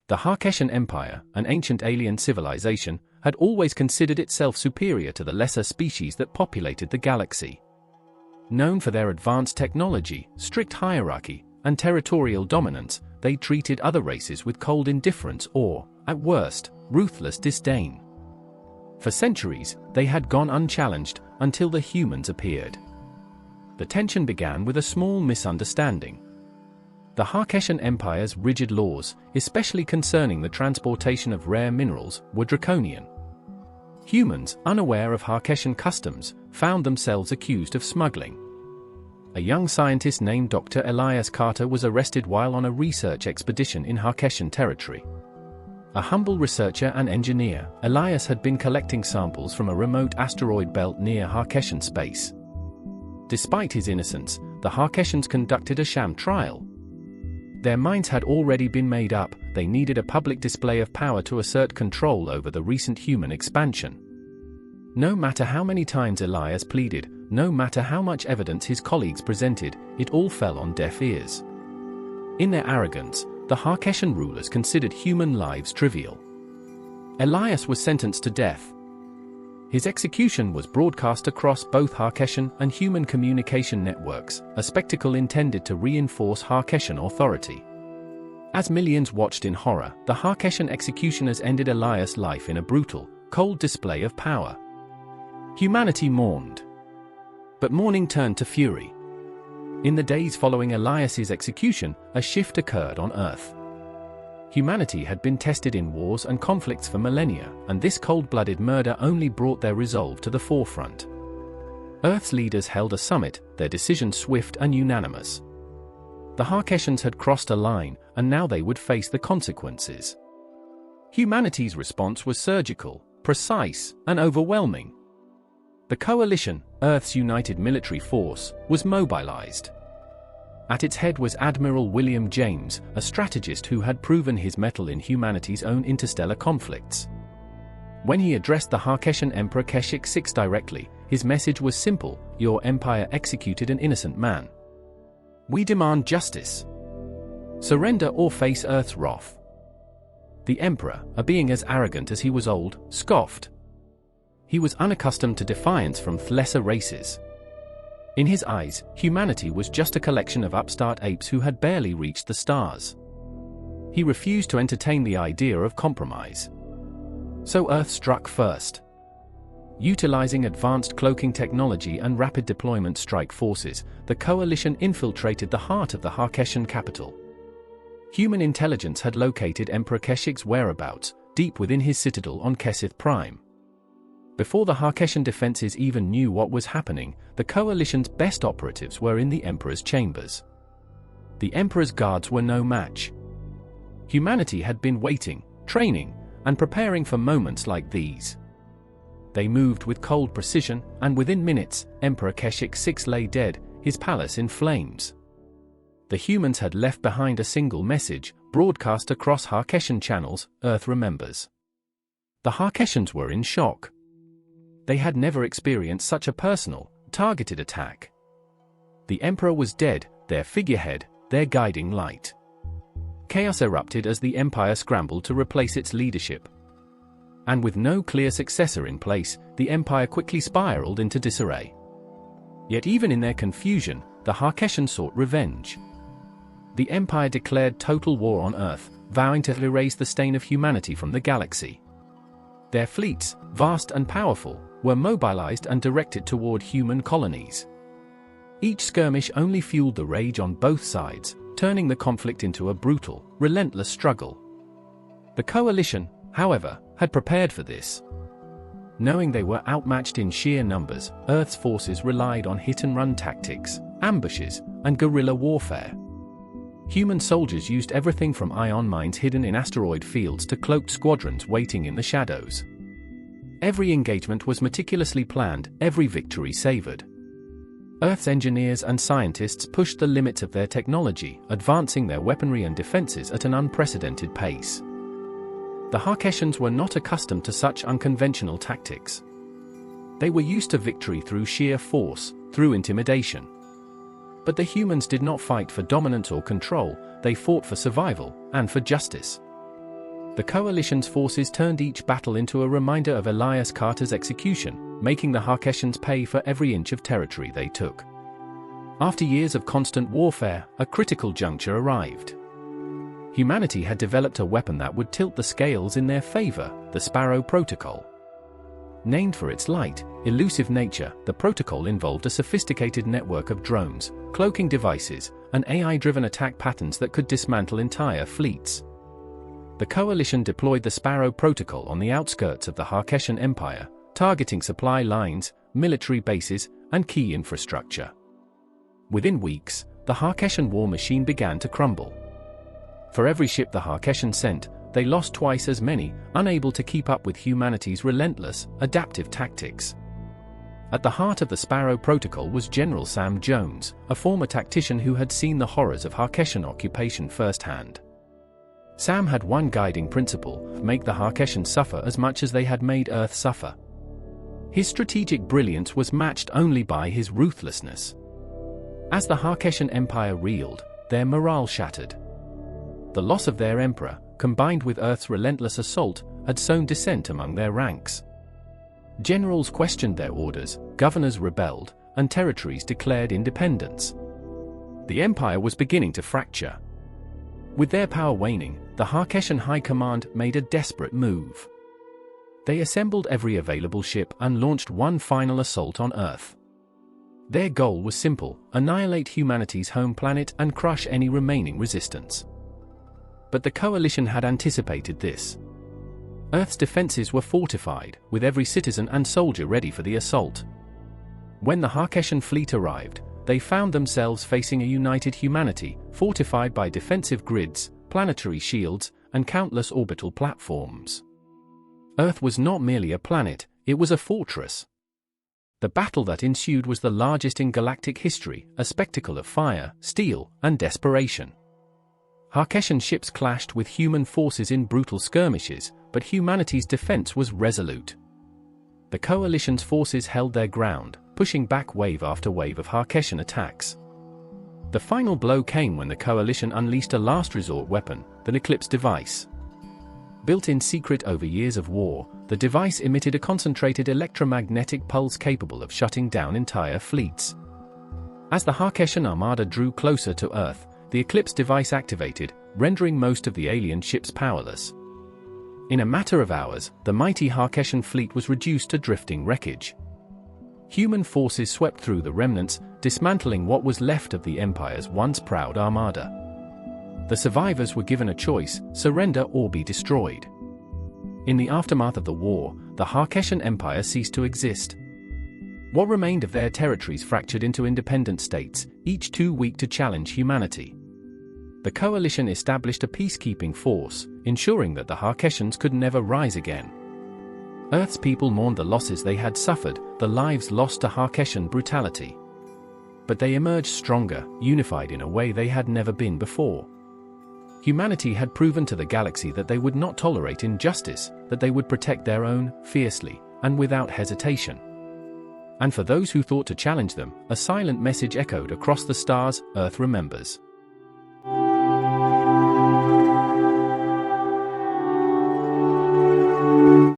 The Harkeshan Empire, an ancient alien civilization, had always considered itself superior to the lesser species that populated the galaxy. Known for their advanced technology, strict hierarchy, and territorial dominance, they treated other races with cold indifference or, at worst, ruthless disdain. For centuries, they had gone unchallenged until the humans appeared. The tension began with a small misunderstanding. The Harkeshan Empire's rigid laws, especially concerning the transportation of rare minerals, were draconian. Humans, unaware of Harkeshan customs, found themselves accused of smuggling. A young scientist named Dr. Elias Carter was arrested while on a research expedition in Harkeshan territory. A humble researcher and engineer, Elias had been collecting samples from a remote asteroid belt near Harkeshan space. Despite his innocence, the Harkeshans conducted a sham trial. Their minds had already been made up, they needed a public display of power to assert control over the recent human expansion. No matter how many times Elias pleaded, no matter how much evidence his colleagues presented, it all fell on deaf ears. In their arrogance, the Harkeshan rulers considered human lives trivial. Elias was sentenced to death. His execution was broadcast across both Harkeshan and human communication networks, a spectacle intended to reinforce Harkeshan authority. As millions watched in horror, the Harkeshan executioners ended Elias' life in a brutal, cold display of power. Humanity mourned. But mourning turned to fury. In the days following Elias's execution, a shift occurred on Earth. Humanity had been tested in wars and conflicts for millennia, and this cold-blooded murder only brought their resolve to the forefront. Earth's leaders held a summit, their decision swift and unanimous. The Harkeshans had crossed a line, and now they would face the consequences. Humanity's response was surgical, precise, and overwhelming. The coalition, Earth's united military force, was mobilized. At its head was Admiral William James, a strategist who had proven his mettle in humanity's own interstellar conflicts. When he addressed the Harkeshan Emperor Keshik VI directly, his message was simple: your empire executed an innocent man. We demand justice. Surrender or face Earth's wrath. The emperor, a being as arrogant as he was old, scoffed. He was unaccustomed to defiance from lesser races. In his eyes, humanity was just a collection of upstart apes who had barely reached the stars. He refused to entertain the idea of compromise. So Earth struck first. Utilizing advanced cloaking technology and rapid deployment strike forces, the coalition infiltrated the heart of the Harkeshan capital. Human intelligence had located Emperor Keshik's whereabouts, deep within his citadel on Kesith Prime. Before the Harkeshan defenses even knew what was happening, the coalition's best operatives were in the Emperor's chambers. The Emperor's guards were no match. Humanity had been waiting, training, and preparing for moments like these. They moved with cold precision, and within minutes, Emperor Keshik VI lay dead, his palace in flames. The humans had left behind a single message, broadcast across Harkeshan channels: Earth remembers. The Harkeshans were in shock. They had never experienced such a personal, targeted attack. The Emperor was dead, their figurehead, their guiding light. Chaos erupted as the Empire scrambled to replace its leadership. And with no clear successor in place, the Empire quickly spiraled into disarray. Yet even in their confusion, the Harkeshan sought revenge. The Empire declared total war on Earth, vowing to erase the stain of humanity from the galaxy. Their fleets, vast and powerful, were mobilized and directed toward human colonies. Each skirmish only fueled the rage on both sides, turning the conflict into a brutal, relentless struggle. The coalition, however, had prepared for this. Knowing they were outmatched in sheer numbers, Earth's forces relied on hit-and-run tactics, ambushes, and guerrilla warfare. Human soldiers used everything from ion mines hidden in asteroid fields to cloaked squadrons waiting in the shadows. Every engagement was meticulously planned, every victory savored. Earth's engineers and scientists pushed the limits of their technology, advancing their weaponry and defenses at an unprecedented pace. The Harkeshans were not accustomed to such unconventional tactics. They were used to victory through sheer force, through intimidation. But the humans did not fight for dominance or control, they fought for survival, and for justice. The Coalition's forces turned each battle into a reminder of Elias Carter's execution, making the Harkessians pay for every inch of territory they took. After years of constant warfare, a critical juncture arrived. Humanity had developed a weapon that would tilt the scales in their favor, the Sparrow Protocol. Named for its light, elusive nature, the protocol involved a sophisticated network of drones, cloaking devices, and AI-driven attack patterns that could dismantle entire fleets. The Coalition deployed the Sparrow Protocol on the outskirts of the Harkessian Empire, targeting supply lines, military bases, and key infrastructure. Within weeks, the Harkessian war machine began to crumble. For every ship the Harkessian sent, they lost twice as many, unable to keep up with humanity's relentless, adaptive tactics. At the heart of the Sparrow Protocol was General Sam Jones, a former tactician who had seen the horrors of Harkessian occupation firsthand. Sam had one guiding principle: make the Harkessians suffer as much as they had made Earth suffer. His strategic brilliance was matched only by his ruthlessness. As the Harkessian Empire reeled, their morale shattered. The loss of their emperor, combined with Earth's relentless assault, had sown dissent among their ranks. Generals questioned their orders, governors rebelled, and territories declared independence. The Empire was beginning to fracture. With their power waning, the Harkessian High Command made a desperate move. They assembled every available ship and launched one final assault on Earth. Their goal was simple: annihilate humanity's home planet and crush any remaining resistance. But the Coalition had anticipated this. Earth's defenses were fortified, with every citizen and soldier ready for the assault. When the Harkessian fleet arrived, they found themselves facing a united humanity, fortified by defensive grids, planetary shields, and countless orbital platforms. Earth was not merely a planet, it was a fortress. The battle that ensued was the largest in galactic history, a spectacle of fire, steel, and desperation. Harkessian ships clashed with human forces in brutal skirmishes, but humanity's defense was resolute. The Coalition's forces held their ground, pushing back wave after wave of Harkessian attacks. The final blow came when the Coalition unleashed a last resort weapon, the Eclipse device. Built in secret over years of war, the device emitted a concentrated electromagnetic pulse capable of shutting down entire fleets. As the Harkessian armada drew closer to Earth, the Eclipse device activated, rendering most of the alien ships powerless. In a matter of hours, the mighty Harkessian fleet was reduced to drifting wreckage. Human forces swept through the remnants, dismantling what was left of the Empire's once proud armada. The survivors were given a choice: surrender or be destroyed. In the aftermath of the war, the Harkessian Empire ceased to exist. What remained of their territories fractured into independent states, each too weak to challenge humanity. The Coalition established a peacekeeping force, ensuring that the Harkessians could never rise again. Earth's people mourned the losses they had suffered, the lives lost to Harkessian brutality. But they emerged stronger, unified in a way they had never been before. Humanity had proven to the galaxy that they would not tolerate injustice, that they would protect their own, fiercely, and without hesitation. And for those who thought to challenge them, a silent message echoed across the stars: Earth remembers.